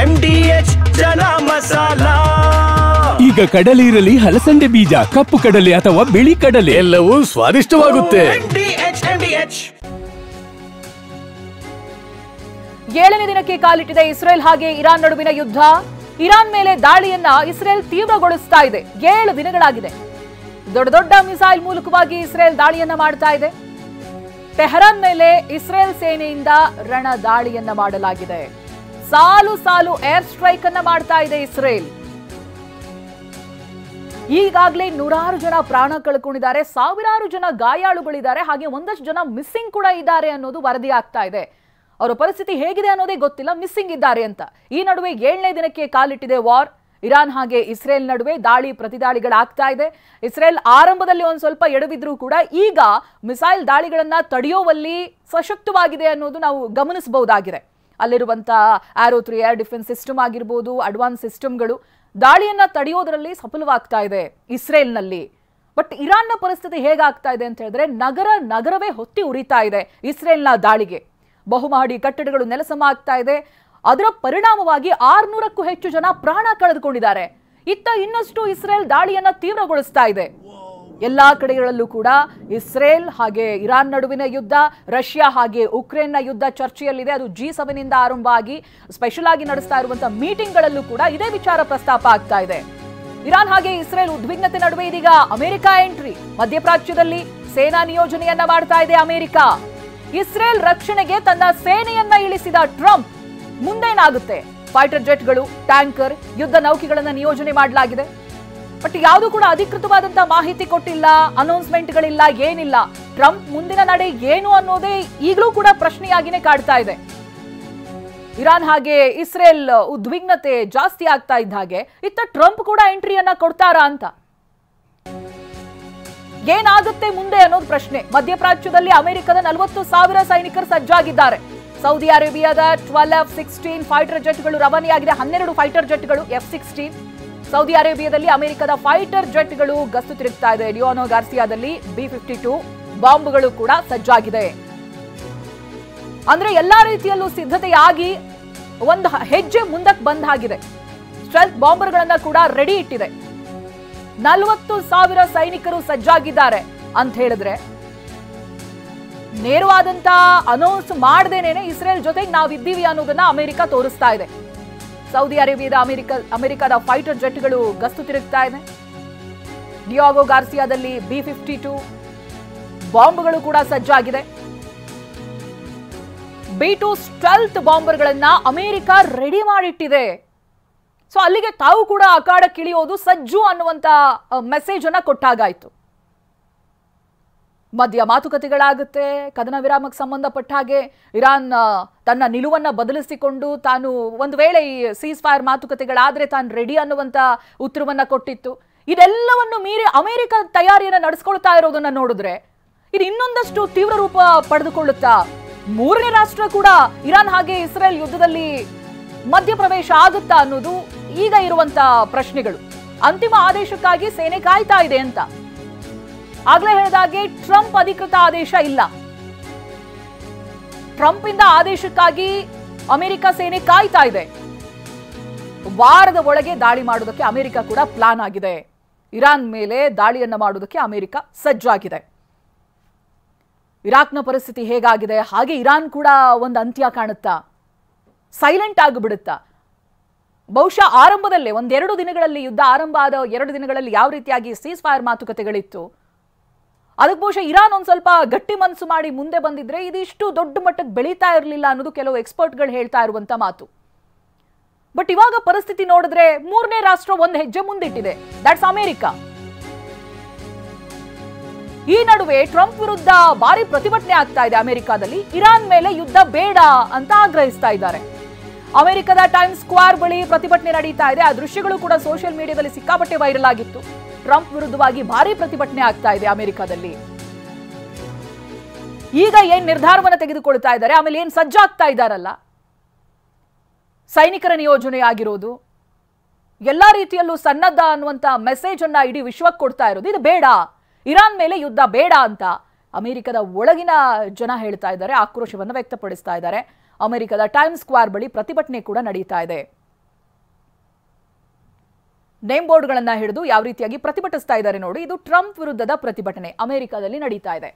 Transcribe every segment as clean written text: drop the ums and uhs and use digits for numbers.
MDH ಜನ ಮಸಾಲಾ. ಈಗ ಕಡಲೆ ಇರಲಿ, ಹಲಸಂದೆ ಬೀಜ, ಕಪ್ಪು ಕಡಲೆ ಅಥವಾ ಬಿಳಿ ಕಡಲೆ, ಎಲ್ಲವೂ ಸ್ವಾದಿಷ್ಟವಾಗುತ್ತೆ. 7ನೇ ದಿನಕ್ಕೆ ಕಾಲಿಟ್ಟಿದೆ ಇಸ್ರೇಲ್ ಹಾಗೆ ಇರಾನ್ ನಡುವಿನ ಯುದ್ಧ. ಇರಾನ್ ಮೇಲೆ ದಾಳಿಯನ್ನ ಇಸ್ರೇಲ್ ತೀವ್ರಗೊಳಿಸ್ತಾ ಇದೆ. 7 ದಿನಗಳಾಗಿದೆ. ದೊಡ್ಡ ದೊಡ್ಡ ಮಿಸೈಲ್ ಮೂಲಕವಾಗಿ ಇಸ್ರೇಲ್ ದಾಳಿಯನ್ನ ಮಾಡ್ತಾ ಇದೆ. ಟೆಹರಾನ್ ಮೇಲೆ ಇಸ್ರೇಲ್ ಸೇನೆಯಿಂದ ರಣ ದಾಳಿಯನ್ನ ಮಾಡಲಾಗಿದೆ. ಸಾಲು ಸಾಲು ಏರ್ ಸ್ಟ್ರೈಕ್ ಅನ್ನ ಮಾಡ್ತಾ ಇದೆ ಇಸ್ರೇಲ್. ಈಗಾಗಲೇ ನೂರಾರು ಜನ ಪ್ರಾಣ ಕಳ್ಕೊಂಡಿದ್ದಾರೆ, ಸಾವಿರಾರು ಜನ ಗಾಯಾಳುಗಳಿದ್ದಾರೆ, ಹಾಗೆ ಒಂದಷ್ಟು ಜನ ಮಿಸ್ಸಿಂಗ್ ಕೂಡ ಇದ್ದಾರೆ ಅನ್ನೋದು ವರದಿ ಆಗ್ತಾ ಇದೆ. ಅವರ ಪರಿಸ್ಥಿತಿ ಹೇಗಿದೆ ಅನ್ನೋದೇ ಗೊತ್ತಿಲ್ಲ, ಮಿಸ್ಸಿಂಗ್ ಇದ್ದಾರೆ ಅಂತ. ಈ ನಡುವೆ 7ನೇ ದಿನಕ್ಕೆ ಕಾಲಿಟ್ಟಿದೆ ವಾರ್. ಇರಾನ್ ಹಾಗೆ ಇಸ್ರೇಲ್ ನಡುವೆ ದಾಳಿ ಪ್ರತಿದಾಳಿಗಳಾಗ್ತಾ ಇದೆ. ಇಸ್ರೇಲ್ ಆರಂಭದಲ್ಲಿ ಒಂದು ಸ್ವಲ್ಪ ಎಡವಿದ್ರೂ ಕೂಡ ಈಗ ಮಿಸೈಲ್ ದಾಳಿಗಳನ್ನ ತಡೆಯುವಲ್ಲಿ ಸಶಕ್ತವಾಗಿದೆ ಅನ್ನೋದು ನಾವು ಗಮನಿಸಬಹುದಾಗಿದೆ. ಅಲ್ಲಿರುವಂತಹ ಆರೋ 3 ಏರ್ ಡಿಫೆನ್ಸ್ ಸಿಸ್ಟಮ್ ಆಗಿರ್ಬೋದು, ಅಡ್ವಾನ್ಸ್ ಸಿಸ್ಟಮ್ಗಳು ದಾಳಿಯನ್ನ ತಡೆಯೋದ್ರಲ್ಲಿ ಸಫಲವಾಗ್ತಾ ಇದೆ ಇಸ್ರೇಲ್ನಲ್ಲಿ. ಬಟ್ ಇರಾನ್ನ ಪರಿಸ್ಥಿತಿ ಹೇಗಾಗ್ತಾ ಇದೆ ಅಂತ ಹೇಳಿದ್ರೆ ನಗರವೇ ಹೊತ್ತಿ ಉರಿತಾ ಇದೆ ಇಸ್ರೇಲ್ನ ದಾಳಿಗೆ. ಬಹುಮಹಡಿ ಕಟ್ಟಡಗಳು ನೆಲಸಮ ಆಗ್ತಾ ಇದೆ. ಅದರ ಪರಿಣಾಮವಾಗಿ 600ಕ್ಕೂ ಹೆಚ್ಚು ಜನ ಪ್ರಾಣ ಕಳೆದುಕೊಂಡಿದ್ದಾರೆ. ಇತ್ತ ಇನ್ನಷ್ಟು ಇಸ್ರೇಲ್ ದಾಳಿಯನ್ನ ತೀವ್ರಗೊಳಿಸ್ತಾ ಇದೆ. ಎಲ್ಲಾ ಕಡೆಗಳಲ್ಲೂ ಕೂಡ ಇಸ್ರೇಲ್ ಹಾಗೆ ಇರಾನ್ ನಡುವಿನ ಯುದ್ಧ, ರಷ್ಯಾ ಹಾಗೆ ಉಕ್ರೇನ್ನ ಯುದ್ಧ ಚರ್ಚೆಯಲ್ಲಿದೆ. ಅದು G7 ಇಂದ ಆರಂಭ ಆಗಿ ಸ್ಪೆಷಲ್ ಆಗಿ ನಡೆಸ್ತಾ ಇರುವಂತಹ ಮೀಟಿಂಗ್ಗಳಲ್ಲೂ ಕೂಡ ಇದೇ ವಿಚಾರ ಪ್ರಸ್ತಾಪ ಆಗ್ತಾ ಇದೆ. ಇರಾನ್ ಹಾಗೆ ಇಸ್ರೇಲ್ ಉದ್ವಿಗ್ನತೆ ನಡುವೆ ಇದೀಗ ಅಮೆರಿಕ ಎಂಟ್ರಿ. ಮಧ್ಯಪ್ರಾಚ್ಯದಲ್ಲಿ ಸೇನಾ ನಿಯೋಜನೆಯನ್ನ ಮಾಡ್ತಾ ಇದೆ ಅಮೆರಿಕ. ಇಸ್ರೇಲ್ ರಕ್ಷಣೆಗೆ ತನ್ನ ಸೇನೆಯನ್ನ ಇಳಿಸಿದ ಟ್ರಂಪ್. ಮುಂದೇನಾಗುತ್ತೆ? ಫೈಟರ್ ಜೆಟ್ಗಳು, ಟ್ಯಾಂಕರ್, ಯುದ್ಧ ನೌಕೆಗಳನ್ನ ನಿಯೋಜನೆ ಮಾಡಲಾಗಿದೆ. ಬಟ್ ಯಾವುದು ಕೂಡ ಅಧಿಕೃತವಾದಂತಹ ಮಾಹಿತಿ ಕೊಟ್ಟಿಲ್ಲ, ಅನೌನ್ಸ್ಮೆಂಟ್ಗಳಿಲ್ಲ, ಏನಿಲ್ಲ. ಟ್ರಂಪ್ ಮುಂದಿನ ನಡೆ ಏನು ಅನ್ನೋದೇ ಈಗಲೂ ಕೂಡ ಪ್ರಶ್ನೆಯಾಗಿನೇ ಕಾಡ್ತಾ ಇದೆ. ಇರಾನ್ ಹಾಗೆ ಇಸ್ರೇಲ್ ಉದ್ವಿಗ್ನತೆ ಜಾಸ್ತಿ ಆಗ್ತಾ ಇದ್ದ ಹಾಗೆ ಇತ್ತ ಟ್ರಂಪ್ ಕೂಡ ಎಂಟ್ರಿಯನ್ನ ಕೊಡ್ತಾರಾ ಅಂತ. ಏನಾಗುತ್ತೆ ಮುಂದೆ ಅನ್ನೋದು ಪ್ರಶ್ನೆ. ಮಧ್ಯಪ್ರಾಚ್ಯದಲ್ಲಿ ಅಮೆರಿಕದ 40,000 ಸೈನಿಕರು ಸಜ್ಜಾಗಿದ್ದಾರೆ. ಸೌದಿ ಅರೇಬಿಯಾದ 12 F-16 ಫೈಟರ್ ಜೆಟ್ಗಳು ರವಾನೆಯಾಗಿದೆ. 12 ಫೈಟರ್ ಜೆಟ್ಗಳು F-16. ಸೌದಿ ಅರೇಬಿಯಾದಲ್ಲಿ ಅಮೆರಿಕದ ಫೈಟರ್ ಜೆಟ್ಗಳು ಗಸ್ತು ತಿರುಗ್ತಾ ಇದೆ. ಲಿಯೋನೋ ಗಾರ್ಸಿಯಾದಲ್ಲಿ B-52 ಬಾಂಬ್ಗಳು ಕೂಡ ಸಜ್ಜಾಗಿದೆ. ಅಂದ್ರೆ ಎಲ್ಲಾ ರೀತಿಯಲ್ಲೂ ಸಿದ್ಧತೆಯಾಗಿ ಒಂದು ಹೆಜ್ಜೆ ಮುಂದಕ್ಕೆ ಬಂದ ಹಾಗಿದೆ. ಸ್ಟೆಲ್ತ್ ಬಾಂಬರ್ಗಳನ್ನ ಕೂಡ ರೆಡಿ ಇಟ್ಟಿದೆ. 40,000 ಸೈನಿಕರು ಸಜ್ಜಾಗಿದ್ದಾರೆ ಅಂತ ಹೇಳಿದ್ರೆ ನೇರವಾದಂತ ಅನೌನ್ಸ್ ಮಾಡದೇನೆ ಇಸ್ರೇಲ್ ಜೊತೆಗೆ ನಾವಿದ್ದೀವಿ ಅನ್ನೋದನ್ನ ಅಮೆರಿಕ ತೋರಿಸ್ತಾ ಇದೆ. ಸೌದಿ ಅರೇಬಿಯಾದ ಅಮೆರಿಕದ ಫೈಟರ್ ಜೆಟ್ಗಳು ಗಸ್ತು ತಿರುಗ್ತಾ ಇದೆ. ಡಿಯಾಗೋ ಗಾರ್ಸಿಯಾದಲ್ಲಿ B-52 ಬಾಂಬ್ಗಳು ಕೂಡ ಸಜ್ಜಾಗಿದೆ. B-2 ಸ್ಟೆಲ್ತ್ ಬಾಂಬರ್ಗಳನ್ನ ಅಮೆರಿಕ ರೆಡಿ ಮಾಡಿಟ್ಟಿದೆ. ಸೊ ಅಲ್ಲಿಗೆ ತಾವು ಕೂಡ ಅಖಾಡಕ್ಕಿಳಿಯೋದು ಸಜ್ಜು ಅನ್ನುವಂತ ಮೆಸೇಜ್ ಅನ್ನ ಕೊಟ್ಟಾಗಾಯ್ತು. ಮಧ್ಯ ಮಾತುಕತೆಗಳಾಗುತ್ತೆ. ಕದನ ವಿರಾಮಕ್ಕೆ ಸಂಬಂಧಪಟ್ಟ ಹಾಗೆ ಇರಾನ್ ತನ್ನ ನಿಲುವನ್ನ ಬದಲಿಸಿಕೊಂಡು ತಾನು ಒಂದು ವೇಳೆ ಈ ಸೀಸ್ ಫೈರ್ ಮಾತುಕತೆಗಳಾದ್ರೆ ತಾನು ರೆಡಿ ಅನ್ನುವಂತ ಉತ್ತರವನ್ನ ಕೊಟ್ಟಿತ್ತು. ಇದೆಲ್ಲವನ್ನು ಮೀರಿ ಅಮೆರಿಕ ತಯಾರಿಯನ್ನ ನಡೆಸ್ಕೊಳ್ತಾ ಇರೋದನ್ನ ನೋಡಿದ್ರೆ ಇದು ಇನ್ನೊಂದಷ್ಟು ತೀವ್ರ ರೂಪ ಪಡೆದುಕೊಳ್ಳುತ್ತಾ. 3ನೇ ರಾಷ್ಟ್ರ ಕೂಡ ಇರಾನ್ ಹಾಗೆ ಇಸ್ರೇಲ್ ಯುದ್ಧದಲ್ಲಿ ಮಧ್ಯಪ್ರವೇಶ ಆಗುತ್ತಾ ಅನ್ನೋದು ಈಗ ಇರುವಂತ ಪ್ರಶ್ನೆಗಳು. ಅಂತಿಮ ಆದೇಶಕ್ಕಾಗಿ ಸೇನೆ ಕಾಯ್ತಾ ಇದೆ ಅಂತ. ಆಗ್ಲೇ ಹೇಳಿದಾಗೆ ಟ್ರಂಪ್ ಅಧಿಕೃತ ಆದೇಶ ಇಲ್ಲ. ಟ್ರಂಪ್ ಇಂದ ಆದೇಶಕ್ಕಾಗಿ ಅಮೆರಿಕ ಸೇನೆ ಕಾಯ್ತಾ ಇದೆ. ವಾರದ ಒಳಗೆ ದಾಳಿ ಮಾಡುವುದಕ್ಕೆ ಅಮೆರಿಕ ಕೂಡ ಪ್ಲಾನ್ ಆಗಿದೆ. ಇರಾನ್ ಮೇಲೆ ದಾಳಿಯನ್ನ ಮಾಡುವುದಕ್ಕೆ ಅಮೆರಿಕ ಸಜ್ಜಾಗಿದೆ. ಇರಾಕ್ನ ಪರಿಸ್ಥಿತಿ ಹೇಗಾಗಿದೆ, ಹಾಗೆ ಇರಾನ್ ಕೂಡ ಒಂದು ಅಂತ್ಯ ಕಾಣುತ್ತಾ, ಸೈಲೆಂಟ್ ಆಗಿಬಿಡುತ್ತಾ? ಬಹುಶಃ ಆರಂಭದಲ್ಲೇ 1-2 ದಿನಗಳಲ್ಲಿ ಯುದ್ಧ ಆರಂಭ ಆದ 2 ದಿನಗಳಲ್ಲಿ ಯಾವ ರೀತಿಯಾಗಿ ಸೀಸ್ ಫೈರ್ ಮಾತುಕತೆಗಳಿತ್ತು, ಅದಕ್ಕೆ ಬಹುಶಃ ಇರಾನ್ ಒಂದು ಸ್ವಲ್ಪ ಗಟ್ಟಿ ಮನಸ್ಸು ಮಾಡಿ ಮುಂದೆ ಬಂದಿದ್ರೆ ಇದಿಷ್ಟು ದೊಡ್ಡ ಮಟ್ಟಕ್ಕೆ ಬೆಳೀತಾ ಇರಲಿಲ್ಲ ಅನ್ನೋದು ಕೆಲವು ಎಕ್ಸ್ಪರ್ಟ್ಗಳು ಹೇಳ್ತಾ ಇರುವಂತ ಮಾತು. ಬಟ್ ಇವಾಗ ಪರಿಸ್ಥಿತಿ ನೋಡಿದ್ರೆ 3ನೇ ರಾಷ್ಟ್ರ ಒಂದು ಹೆಜ್ಜೆ ಮುಂದಿಟ್ಟಿದೆ, ದಟ್ಸ್ ಅಮೆರಿಕ. ಈ ನಡುವೆ ಟ್ರಂಪ್ ವಿರುದ್ಧ ಭಾರಿ ಪ್ರತಿಭಟನೆ ಆಗ್ತಾ ಇದೆ ಅಮೆರಿಕಾದಲ್ಲಿ. ಇರಾನ್ ಮೇಲೆ ಯುದ್ಧ ಬೇಡ ಅಂತ ಆಗ್ರಹಿಸ್ತಾ ಇದ್ದಾರೆ. ಅಮೆರಿಕದ ಟೈಮ್ ಸ್ಕ್ವೇರ್ ಬಳಿ ಪ್ರತಿಭಟನೆ ನಡೀತಾ ಇದೆ. ಆ ದೃಶ್ಯಗಳು ಕೂಡ ಸೋಷಿಯಲ್ ಮೀಡಿಯಾದಲ್ಲಿ ಸಿಕ್ಕಾಪಟ್ಟೆ ವೈರಲ್ ಆಗಿತ್ತು. ಟ್ರಂಪ್ ವಿರುದ್ಧವಾಗಿ ಭಾರಿ ಪ್ರತಿಭಟನೆ ಆಗ್ತಾ ಇದೆ ಅಮೆರಿಕದಲ್ಲಿ. ಈಗ ಏನ್ ನಿರ್ಧಾರವನ್ನು ತೆಗೆದುಕೊಳ್ತಾ ಇದ್ದಾರೆ, ಆಮೇಲೆ ಏನ್ ಸಜ್ಜಾಗ್ತಾ ಇದ್ದಾರಲ್ಲ, ಸೈನಿಕರ ನಿಯೋಜನೆ ಆಗಿರೋದು, ಎಲ್ಲಾ ರೀತಿಯಲ್ಲೂ ಸನ್ನದ್ಧ ಅನ್ನುವಂತ ಮೆಸೇಜ್ ಅನ್ನ ಇಡೀ ವಿಶ್ವಕ್ಕೆ ಕೊಡ್ತಾ ಇರೋದು, ಇದು ಬೇಡ, ಇರಾನ್ ಮೇಲೆ ಯುದ್ಧ ಬೇಡ ಅಂತ ಅಮೆರಿಕದ ಒಳಗಿನ ಜನ ಹೇಳ್ತಾ ಇದ್ದಾರೆ, ಆಕ್ರೋಶವನ್ನು ವ್ಯಕ್ತಪಡಿಸ್ತಾ ಇದ್ದಾರೆ. ಅಮೆರಿಕದ ಟೈಮ್ ಸ್ಕ್ವೇರ್ ಬಳಿ ಪ್ರತಿಭಟನೆ ಕೂಡ ನಡೀತಾ ಇದೆ. ನೇಮ್ ಬೋರ್ಡ್ಗಳನ್ನ ಹಿಡಿದು ಯಾವ ರೀತಿಯಾಗಿ ಪ್ರತಿಭಟಿಸ್ತಾ ಇದ್ದಾರೆ ನೋಡಿ. ಇದು ಟ್ರಂಪ್ ವಿರುದ್ಧದ ಪ್ರತಿಭಟನೆ ಅಮೆರಿಕದಲ್ಲಿ ನಡೀತಾ ಇದೆ.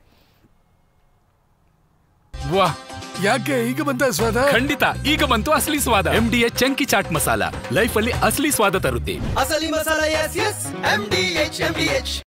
ವಾಹ್, ಯಾಕೆ ಈಗ ಬಂತ ಸ್ವಾದ? ಖಂಡಿತ ಈಗ ಬಂತು ಅಸಲಿ ಸ್ವಾದ. MDH chunky chaat masala life ಅಲ್ಲಿ ಅಸಲಿ ಸ್ವಾದ ತರುತ್ತೆ. ಅಸಲಿ ಮಸಾಲ, ಎಸ್ ಎಸ್ MDH.